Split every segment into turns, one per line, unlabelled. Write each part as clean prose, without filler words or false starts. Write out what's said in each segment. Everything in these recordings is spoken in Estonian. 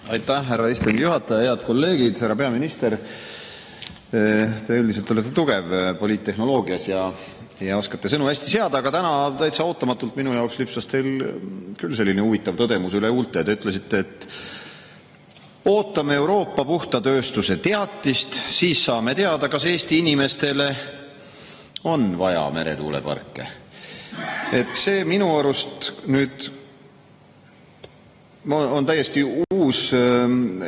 Aitäh, härra istungi juhataja, head kolleegid, härra peaminister. Te üldiselt olete tugev poliittehnoloogias ja oskate sõnu hästi seada, aga täna täitsa ootamatult minu jaoks lipsas teil küll selline huvitav tõdemus üle huulte. Te ütlesite, et ootame Euroopa puhta tööstuse teatist, siis saame teada, kas Eesti inimestele on vaja meretuuleparke. Et see minu arust nüüd on täiesti uus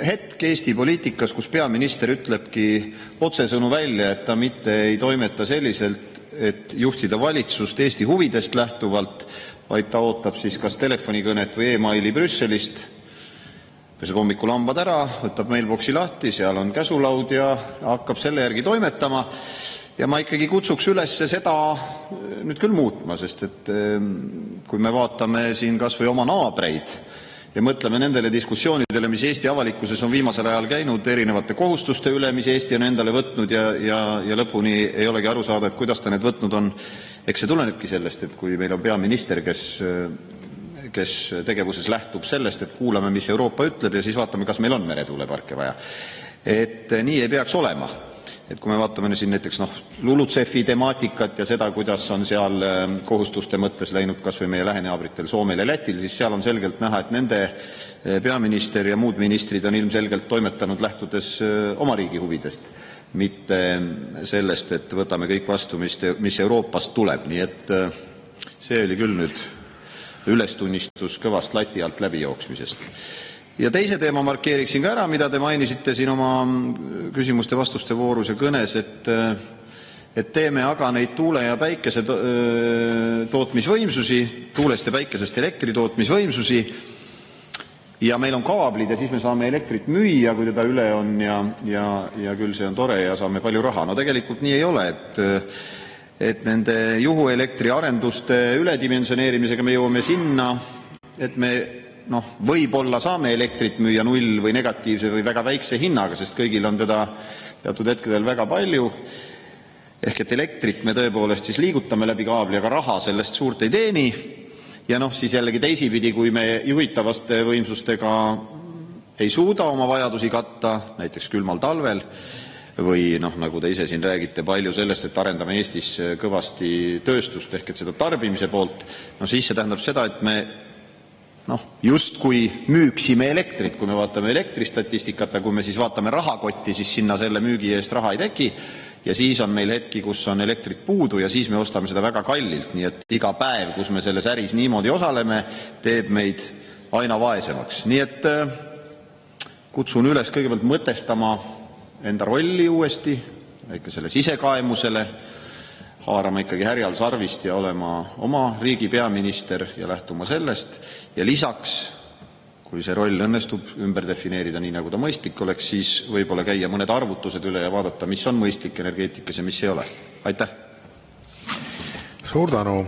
hetk Eesti poliitikas, kus peaminister ütlebki otsesõnu välja, et ta mitte ei toimeta selliselt, et juhtida valitsust Eesti huvidest lähtuvalt, vaid ta ootab siis kas telefonikõnet või e-maili Brüsselist, peseb hommikul hambad ära, võtab mailboxi lahti, seal on käsulaud ja hakkab selle järgi toimetama. Ja ma ikkagi kutsuks üles seda nüüd küll muutma, sest et kui me vaatame siin kas või oma naabreid ja mõtleme nendele diskussioonidele, mis Eesti avalikkuses on viimasel ajal käinud erinevate kohustuste üle, mis Eesti on endale võtnud ja lõpuni ei olegi aru saada, et kuidas ta need võtnud on. Eks see tulenebki sellest, et kui meil on peaminister, kes tegevuses lähtub sellest, et kuulame, mis Euroopa ütleb ja siis vaatame, kas meil on meretuuleparke vaja. Et nii ei peaks olema. Et kui me vaatame siin näiteks LULUCF-i temaatikat ja seda, kuidas on seal kohustuste mõttes läinud kas või meie lähenaabritel Soomel ja Lätil, siis seal on selgelt näha, et nende peaminister ja muud ministrid on ilmselgelt toimetanud lähtudes oma riigi huvidest, mitte sellest, et võtame kõik vastu, mis Euroopast tuleb. Nii et see oli küll nüüd ülestunnistus kõvast lati alt läbi jooksmisest. Ja teise teema markeeriksin ka ära, mida te mainisite siin oma küsimuste-vastuste voorus ja kõnes, et teeme aga neid tuule- ja päikese tootmisvõimsusi, tuulest ja päikesest elektri tootmisvõimsusi, ja meil on kaablid ja siis me saame elektrit müüa, kui teda üle on ja küll see on tore ja saame palju raha. No tegelikult nii ei ole, et nende juhuelektri arenduste üledimensioneerimisega me jõuame sinna, et me võib-olla saame elektrit müüa null või negatiivse või väga väikse hinnaga, sest kõigil on teda teatud hetkedel väga palju. Ehk et elektrit me tõepoolest siis liigutame läbi kaabli, aga raha sellest suurt ei teeni. Ja siis jällegi teisipidi, kui me juhitavaste võimsustega ei suuda oma vajadusi katta, näiteks külmal talvel, või nagu te ise siin räägite palju sellest, et arendame Eestis kõvasti tööstust ehk et seda tarbimise poolt, siis see tähendab seda, et me justkui müüksime elektrit, kui me vaatame elektristatistikat, aga kui me siis vaatame rahakotti, siis sinna selle müügi eest raha ei teki ja siis on meil hetki, kus on elektrit puudu ja siis me ostame seda väga kallilt, nii et iga päev, kus me selles äris niimoodi osaleme, teeb meid aina vaesemaks. Nii et kutsun üles kõigepealt mõtestama enda rolli uuesti, väike selle sisekaemusele, haarama ikkagi härjal sarvist ja olema oma riigi peaminister ja lähtuma sellest. Ja lisaks, kui see roll õnnestub ümber defineerida nii, nagu ta mõistlik oleks, siis võib-olla käia mõned arvutused üle ja vaadata, mis on mõistlik energeetikas ja mis ei ole. Aitäh!
Suur tänu!